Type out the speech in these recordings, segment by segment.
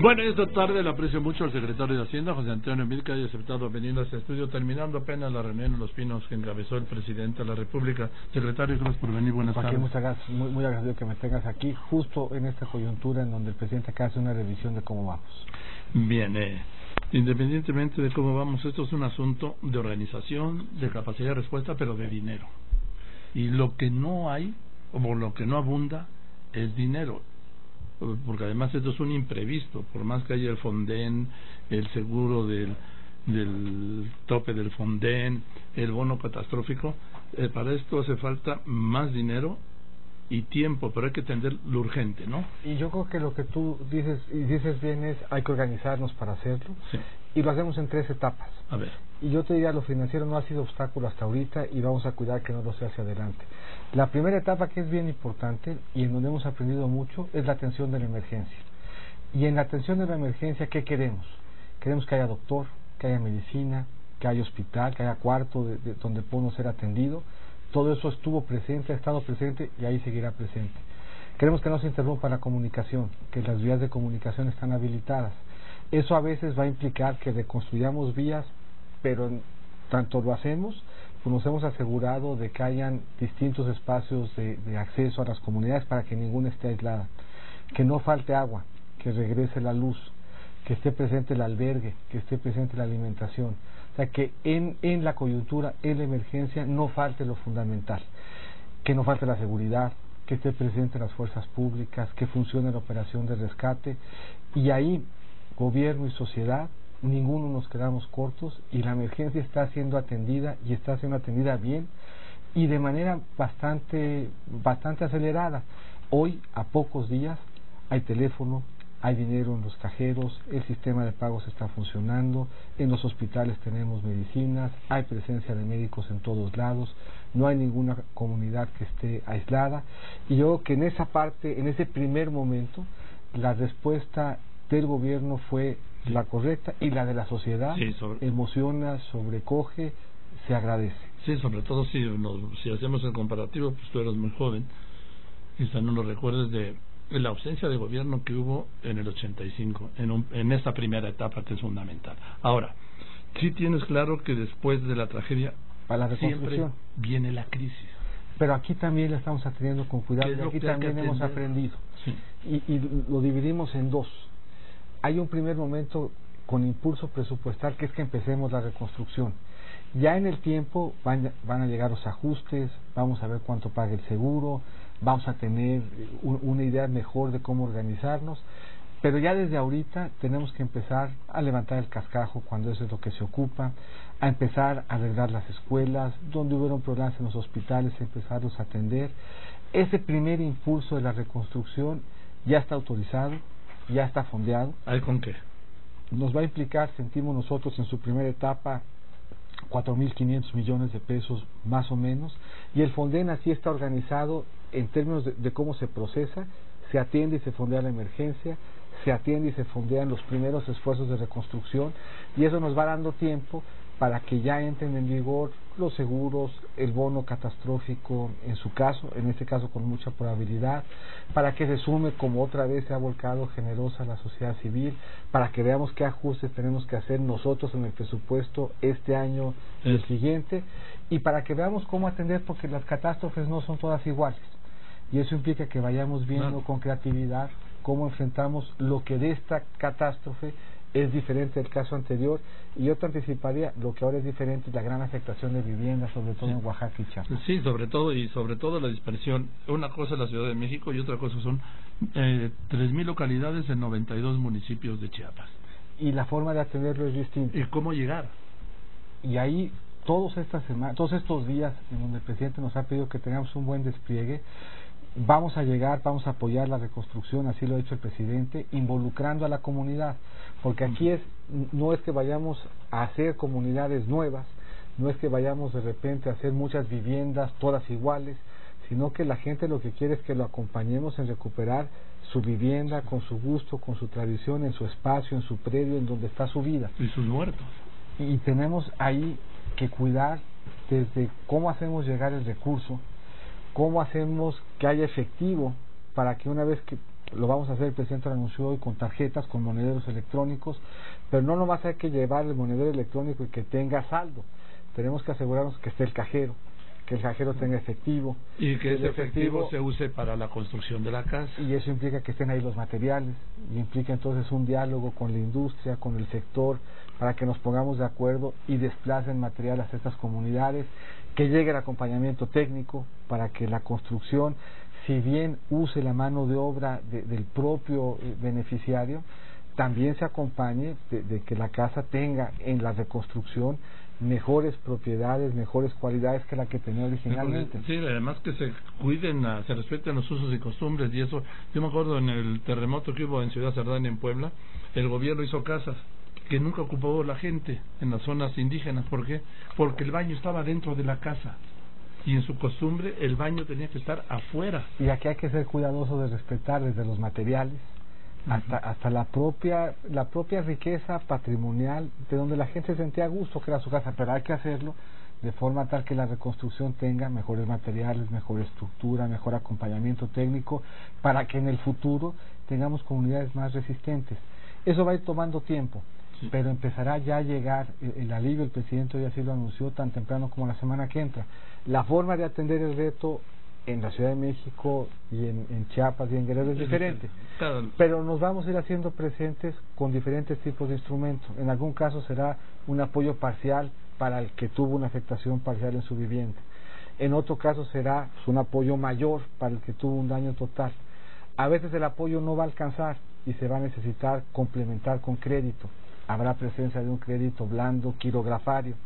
Bueno, esta tarde le aprecio mucho al secretario de Hacienda, José Antonio Meade, que haya aceptado venir a este estudio, terminando apenas la reunión en Los Pinos que encabezó el presidente de la República. Secretario, gracias por venir, buenas tardes. Muchas gracias, muy agradecido que me tengas aquí, justo en esta coyuntura en donde el presidente acá hace una revisión de cómo vamos. Bien, independientemente de cómo vamos, esto es un asunto de organización, de capacidad de respuesta, pero de dinero. Y lo que no hay, o lo que no abunda, es dinero. Porque además esto es un imprevisto, por más que haya el Fonden, el seguro del tope del Fonden, el bono catastrófico, para esto hace falta más dinero y tiempo, pero hay que atender lo urgente, ¿no? Y yo creo que lo que tú dices, y dices bien, es hay que organizarnos para hacerlo, sí. Y lo hacemos en 3 etapas. A ver. Y yo te diría, lo financiero no ha sido obstáculo hasta ahorita y vamos a cuidar que no lo sea hacia adelante. La primera etapa, que es bien importante y en donde hemos aprendido mucho, es la atención de la emergencia. Y en la atención de la emergencia, ¿qué queremos? Queremos que haya doctor, que haya medicina, que haya hospital, que haya cuarto donde podamos ser atendido. Todo eso estuvo presente, ha estado presente y ahí seguirá presente. Queremos que no se interrumpa la comunicación, que las vías de comunicación están habilitadas. Eso a veces va a implicar que reconstruyamos vías, pero tanto lo hacemos, pues nos hemos asegurado de que hayan distintos espacios de acceso a las comunidades para que ninguna esté aislada, que no falte agua, que regrese la luz, que esté presente el albergue, que esté presente la alimentación. O sea, que en la coyuntura, en la emergencia, no falte lo fundamental, que no falte la seguridad, que esté presente las fuerzas públicas, que funcione la operación de rescate, y ahí gobierno y sociedad, ninguno nos quedamos cortos y la emergencia está siendo atendida y está siendo atendida bien y de manera bastante acelerada. Hoy, a pocos días, hay teléfono, hay dinero en los cajeros, el sistema de pagos está funcionando, en los hospitales tenemos medicinas, hay presencia de médicos en todos lados, no hay ninguna comunidad que esté aislada, y yo creo que en esa parte, en ese primer momento, la respuesta del gobierno fue la correcta y la de la sociedad emociona, sobrecoge, se agradece. Sí, sobre todo si hacemos el comparativo, pues tú eras muy joven, quizá no lo recuerdes de la ausencia de gobierno que hubo en el 85, en esta primera etapa que es fundamental. Ahora, sí tienes claro que después de la tragedia para la siempre viene la crisis. Pero aquí también la estamos atendiendo con cuidado y aquí también hemos aprendido. Sí. Y lo dividimos en 2. Hay un primer momento con impulso presupuestal, que es que empecemos la reconstrucción. Ya en el tiempo van a llegar los ajustes, vamos a ver cuánto paga el seguro, vamos a tener una idea mejor de cómo organizarnos, pero ya desde ahorita tenemos que empezar a levantar el cascajo cuando eso es lo que se ocupa, a empezar a arreglar las escuelas, donde hubieron problemas en los hospitales, empezarlos a atender. Ese primer impulso de la reconstrucción ya está autorizado, ya está fondeado. ¿Hay con qué? Nos va a implicar, sentimos nosotros, en su primera etapa 4.500 millones de pesos más o menos, y el Fonden así está organizado en términos de cómo se procesa, se atiende y se fondea la emergencia, se atiende y se fondean los primeros esfuerzos de reconstrucción, y eso nos va dando tiempo para que ya entren en vigor los seguros, el bono catastrófico en su caso, en este caso con mucha probabilidad, para que se sume, como otra vez se ha volcado generosa la sociedad civil, para que veamos qué ajustes tenemos que hacer nosotros en el presupuesto este año y el siguiente, y para que veamos cómo atender, porque las catástrofes no son todas iguales, y eso implica que vayamos viendo con creatividad cómo enfrentamos lo que de esta catástrofe es diferente del caso anterior, y yo te anticiparía lo que ahora es diferente, la gran afectación de viviendas, sobre todo en Oaxaca y Chiapas. Sí, sobre todo la dispersión. Una cosa es la Ciudad de México y otra cosa son 3.000 localidades en 92 municipios de Chiapas. Y la forma de atenderlo es distinta. ¿Y cómo llegar? Y ahí todos estos días en donde el presidente nos ha pedido que tengamos un buen despliegue, vamos a llegar, vamos a apoyar la reconstrucción, así lo ha hecho el presidente, involucrando a la comunidad, porque aquí no es que vayamos a hacer comunidades nuevas, no es que vayamos de repente a hacer muchas viviendas todas iguales, sino que la gente lo que quiere es que lo acompañemos en recuperar su vivienda con su gusto, con su tradición, en su espacio, en su predio, en donde está su vida. Y sus muertos. Y tenemos ahí que cuidar desde cómo hacemos llegar el recurso, cómo hacemos que haya efectivo para que una vez lo vamos a hacer, el presidente lo anunció hoy, con tarjetas, con monederos electrónicos, pero no nomás hay que llevar el monedero electrónico y que tenga saldo, tenemos que asegurarnos que esté el cajero, que el cajero tenga efectivo. Y que ese efectivo se use para la construcción de la casa. Y eso implica que estén ahí los materiales, y implica entonces un diálogo con la industria, con el sector, para que nos pongamos de acuerdo y desplacen material a estas comunidades, que llegue el acompañamiento técnico para que la construcción, si bien use la mano de obra del propio beneficiario, también se acompañe de que la casa tenga en la reconstrucción mejores propiedades, mejores cualidades que la que tenía originalmente. Sí, además que se cuiden, se respeten los usos y costumbres, y eso, yo me acuerdo en el terremoto que hubo en Ciudad Cerdán, en Puebla, el gobierno hizo casas que nunca ocupó la gente en las zonas indígenas. ¿Por qué? Porque el baño estaba dentro de la casa, y en su costumbre el baño tenía que estar afuera. Y aquí hay que ser cuidadoso de respetar desde los materiales hasta la propia riqueza patrimonial de donde la gente se sentía a gusto, que era su casa, pero hay que hacerlo de forma tal que la reconstrucción tenga mejores materiales, mejor estructura, mejor acompañamiento técnico, para que en el futuro tengamos comunidades más resistentes. Eso va a ir tomando tiempo, sí, pero empezará ya a llegar el alivio. El presidente hoy así lo anunció, tan temprano como la semana que entra. La forma de atender el reto en la Ciudad de México y en Chiapas y en Guerrero es diferente, pero nos vamos a ir haciendo presentes con diferentes tipos de instrumentos. En algún caso será un apoyo parcial para el que tuvo una afectación parcial en su vivienda, en otro caso será un apoyo mayor para el que tuvo un daño total. A veces el apoyo no va a alcanzar y se va a necesitar complementar con crédito. Habrá presencia de un crédito blando quirografario.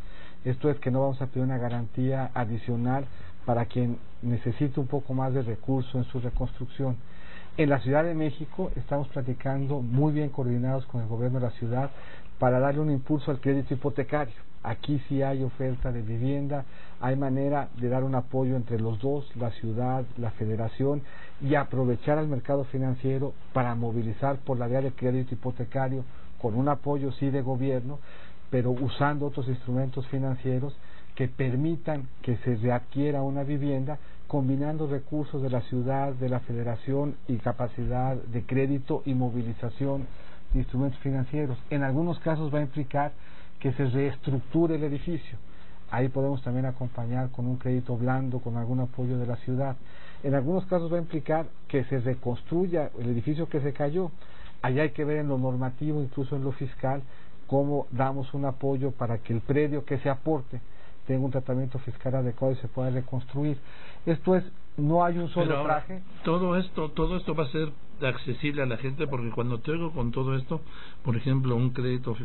Esto es que no vamos a pedir una garantía adicional para quien necesite un poco más de recursos en su reconstrucción. En la Ciudad de México estamos platicando muy bien coordinados con el gobierno de la ciudad para darle un impulso al crédito hipotecario. Aquí sí hay oferta de vivienda, hay manera de dar un apoyo entre los dos, la ciudad, la federación, y aprovechar al mercado financiero para movilizar por la vía de crédito hipotecario, con un apoyo sí de gobierno, pero usando otros instrumentos financieros que permitan que se readquiera una vivienda, combinando recursos de la ciudad, de la federación, y capacidad de crédito y movilización de instrumentos financieros. En algunos casos va a implicar que se reestructure el edificio. Ahí podemos también acompañar con un crédito blando, con algún apoyo de la ciudad. En algunos casos va a implicar que se reconstruya el edificio que se cayó. Allá hay que ver en lo normativo, incluso en lo fiscal, cómo damos un apoyo para que el predio que se aporte tenga un tratamiento fiscal adecuado y se pueda reconstruir. Esto es, no hay un solo traje. Todo esto va a ser accesible a la gente, porque cuando te oigo con todo esto, por ejemplo, un crédito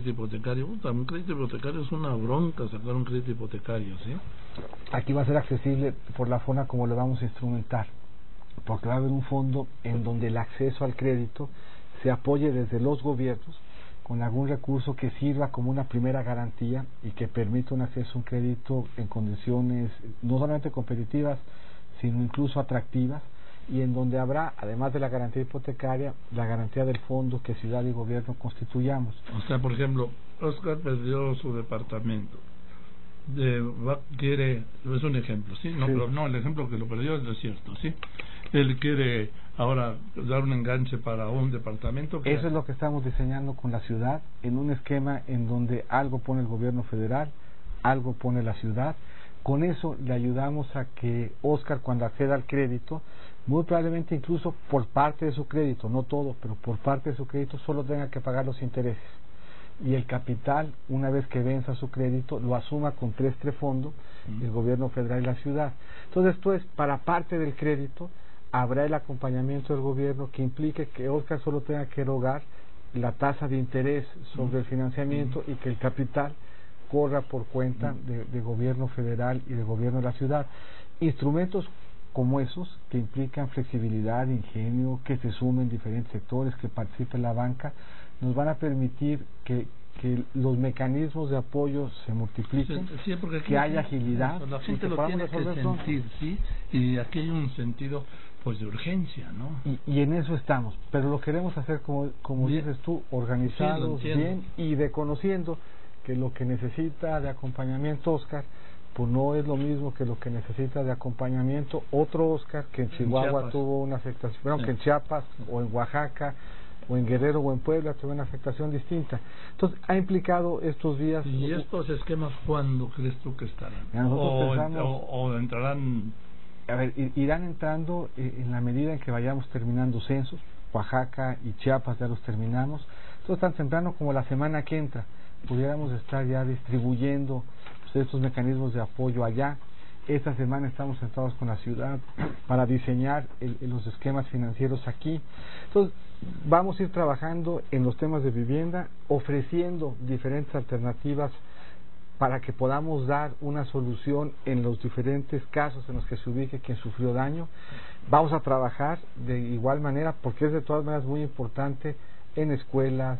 hipotecario, un crédito hipotecario es una bronca sacar un crédito hipotecario, ¿sí? Aquí va a ser accesible por la forma como lo vamos a instrumentar, porque va a haber un fondo en donde el acceso al crédito se apoye desde los gobiernos con algún recurso que sirva como una primera garantía y que permita un acceso a un crédito en condiciones no solamente competitivas, sino incluso atractivas, y en donde habrá, además de la garantía hipotecaria, la garantía del fondo que ciudad y gobierno constituyamos. O sea, por ejemplo, Oscar perdió su departamento, quiere, es un ejemplo, ¿sí? No, sí. Pero no, el ejemplo que lo perdió es cierto, ¿sí? Él quiere ahora dar un enganche para un departamento. Eso es lo que estamos diseñando con la ciudad, en un esquema en donde algo pone el gobierno federal, algo pone la ciudad. Con eso le ayudamos a que Oscar, cuando acceda al crédito, muy probablemente incluso por parte de su crédito, no todo, pero por parte de su crédito, solo tenga que pagar los intereses. Y el capital, una vez que venza su crédito, lo asuma con tres fondos, el gobierno federal y la ciudad. Entonces, esto es, para parte del crédito, habrá el acompañamiento del gobierno que implique que Oscar solo tenga que erogar la tasa de interés sobre el financiamiento y que el capital corra por cuenta de gobierno federal y de gobierno de la ciudad. Instrumentos como esos, que implican flexibilidad, ingenio, que se sumen diferentes sectores, que participe la banca, nos van a permitir que los mecanismos de apoyo se multipliquen, sí, que haya agilidad. La gente lo tiene que sentir, ¿sí? Y aquí hay un sentido pues de urgencia, ¿no? Y en eso estamos, pero lo queremos hacer como dices tú, organizados, bien, y reconociendo que lo que necesita de acompañamiento Oscar pues no es lo mismo que lo que necesita de acompañamiento otro Oscar que en Chihuahua tuvo una afectación, bueno, que en Chiapas o en Oaxaca o en Guerrero o en Puebla tuvo una afectación distinta. Entonces ha implicado estos días. ¿Y estos esquemas cuándo crees tú que estarán? O entrarán? A ver, irán entrando en la medida en que vayamos terminando censos. Oaxaca y Chiapas ya los terminamos. Entonces tan temprano como la semana que entra pudiéramos estar ya distribuyendo estos mecanismos de apoyo allá. Esta semana estamos sentados con la ciudad para diseñar los esquemas financieros aquí. Entonces vamos a ir trabajando en los temas de vivienda, ofreciendo diferentes alternativas para que podamos dar una solución en los diferentes casos en los que se ubique quien sufrió daño. Vamos a trabajar de igual manera, porque es de todas maneras muy importante, en escuelas,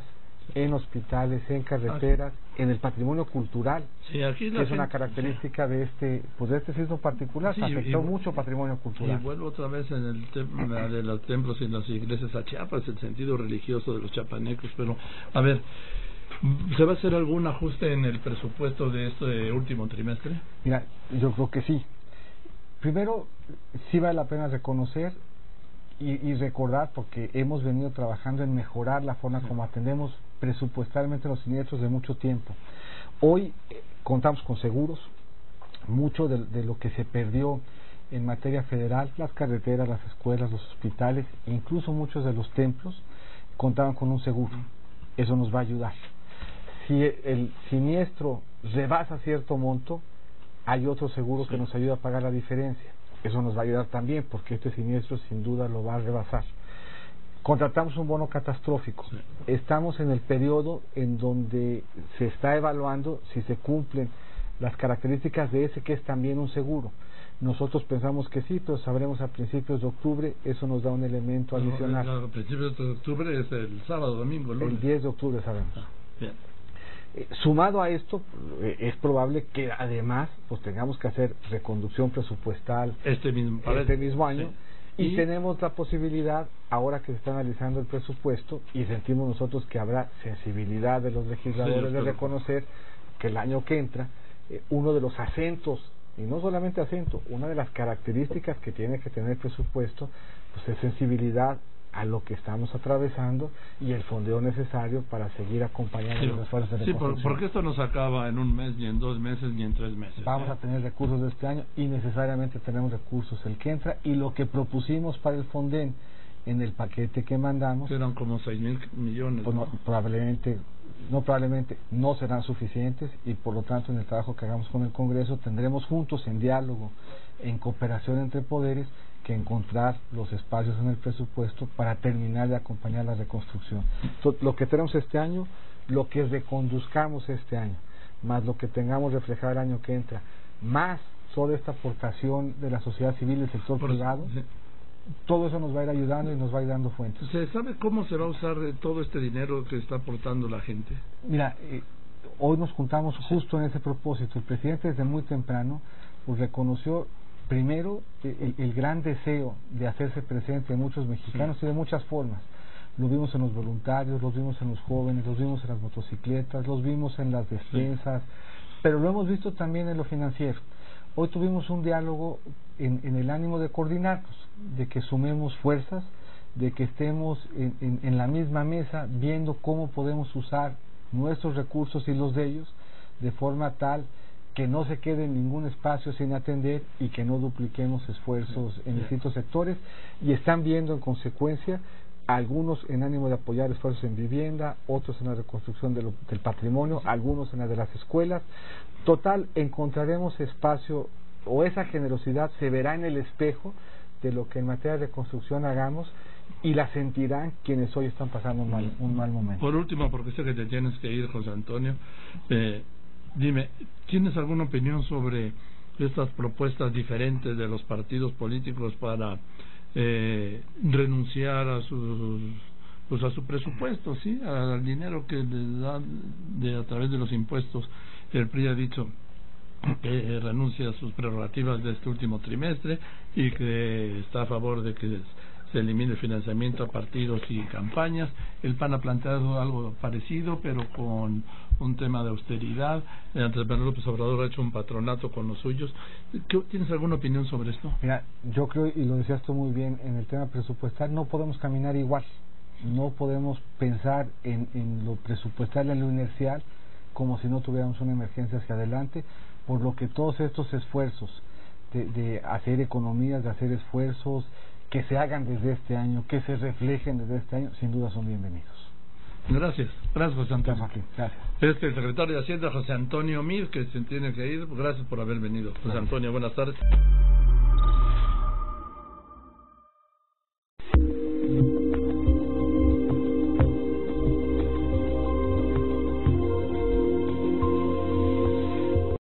en hospitales, en carreteras, en el patrimonio cultural, aquí que es una característica de este sismo particular. Afectó mucho patrimonio cultural. Y vuelvo otra vez en el tema de los templos y las iglesias a Chiapas, el sentido religioso de los chiapanecos. Pero a ver, ¿se va a hacer algún ajuste en el presupuesto de este último trimestre? Mira, yo creo que sí. Primero, sí vale la pena reconocer y recordar, porque hemos venido trabajando en mejorar la forma como atendemos presupuestalmente los siniestros de mucho tiempo. Hoy contamos con seguros. Mucho de lo que se perdió en materia federal, las carreteras, las escuelas, los hospitales, incluso muchos de los templos, contaban con un seguro. Eso nos va a ayudar. Si el siniestro rebasa cierto monto, hay otro seguro que nos ayuda a pagar la diferencia. Eso nos va a ayudar también, porque este siniestro sin duda lo va a rebasar. Contratamos un bono catastrófico. Estamos en el periodo en donde se está evaluando si se cumplen las características de ese, que es también un seguro. Nosotros pensamos que sí, pero sabremos a principios de octubre. Eso nos da un elemento adicional. A principios de octubre es el sábado, domingo, lunes. El 10 de octubre sabemos. Bien. Sumado a esto, es probable que además pues tengamos que hacer reconducción presupuestal este mismo año. Sí. Y tenemos la posibilidad, ahora que se está analizando el presupuesto, y sentimos nosotros que habrá sensibilidad de los legisladores de reconocer que el año que entra, uno de los acentos, y no solamente acento, una de las características que tiene que tener el presupuesto, pues es sensibilidad a lo que estamos atravesando y el fondeo necesario para seguir acompañando los esfuerzos de reconstrucción. Sí, porque esto no se acaba en un mes, ni en 2 meses, ni en 3 meses. Vamos a tener recursos de este año, y necesariamente tenemos recursos el que entra, y lo que propusimos para el Fonden en el paquete que mandamos eran como 6,000 millones. Pues probablemente no serán suficientes, y por lo tanto en el trabajo que hagamos con el Congreso tendremos juntos, en diálogo, en cooperación entre poderes, que encontrar los espacios en el presupuesto para terminar de acompañar la reconstrucción. Entonces, lo que tenemos este año, lo que reconduzcamos este año, más lo que tengamos reflejado el año que entra, más toda esta aportación de la sociedad civil y del sector privado, todo eso nos va a ir ayudando y nos va a ir dando fuentes. ¿Se sabe cómo se va a usar todo este dinero que está aportando la gente? Mira, hoy nos juntamos justo en ese propósito. El presidente desde muy temprano pues reconoció primero el gran deseo de hacerse presente en muchos mexicanos, y de muchas formas. Lo vimos en los voluntarios, los vimos en los jóvenes, los vimos en las motocicletas, los vimos en las despensas, pero lo hemos visto también en lo financiero. Hoy tuvimos un diálogo en el ánimo de coordinarnos, de que sumemos fuerzas, de que estemos en la misma mesa viendo cómo podemos usar nuestros recursos y los de ellos, de forma tal que no se quede ningún espacio sin atender y que no dupliquemos esfuerzos en distintos sectores. Y están viendo en consecuencia, algunos en ánimo de apoyar esfuerzos en vivienda, otros en la reconstrucción del patrimonio, algunos en la de las escuelas. Total, encontraremos espacio, o esa generosidad se verá en el espejo de lo que en materia de reconstrucción hagamos, y la sentirán quienes hoy están pasando un mal momento. Por último, porque sé que te tienes que ir, José Antonio, dime, ¿tienes alguna opinión sobre estas propuestas diferentes de los partidos políticos para renunciar a su presupuesto, sí, al dinero que les dan a través de los impuestos? El PRI ha dicho que renuncia a sus prerrogativas de este último trimestre y que está a favor de que se elimine el financiamiento a partidos y campañas. El PAN ha planteado algo parecido, pero con un tema de austeridad. Andrés Manuel López Obrador ha hecho un patronato con los suyos. ¿Tienes alguna opinión sobre esto? Mira, yo creo, y lo decías tú muy bien, en el tema presupuestal no podemos caminar igual. No podemos pensar en lo presupuestal, en lo inercial, como si no tuviéramos una emergencia hacia adelante, por lo que todos estos esfuerzos de hacer economías, de hacer esfuerzos que se hagan desde este año, que se reflejen desde este año, sin duda son bienvenidos. Gracias, José Antonio. Gracias. El secretario de Hacienda, José Antonio Meade, que se tiene que ir. Gracias por haber venido, José Antonio. Buenas tardes.